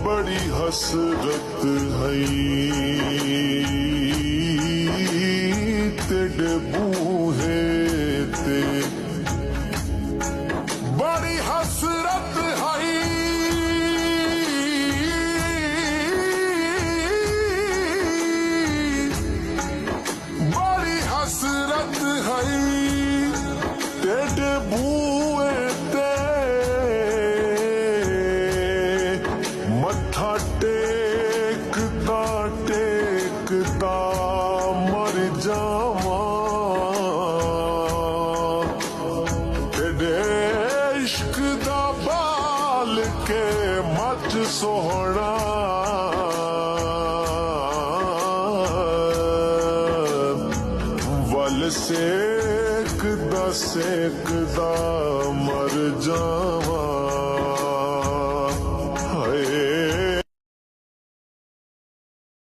बड़ी हसरत है तेरे बूहे ते बड़ी हसरत है बड़ी हसरत है तेरे बूहे ते मत्था टेकता टेकता मर जावा तेरे इश्क दा बाल के मच सोहना वल सेकदा सेकदा मर जा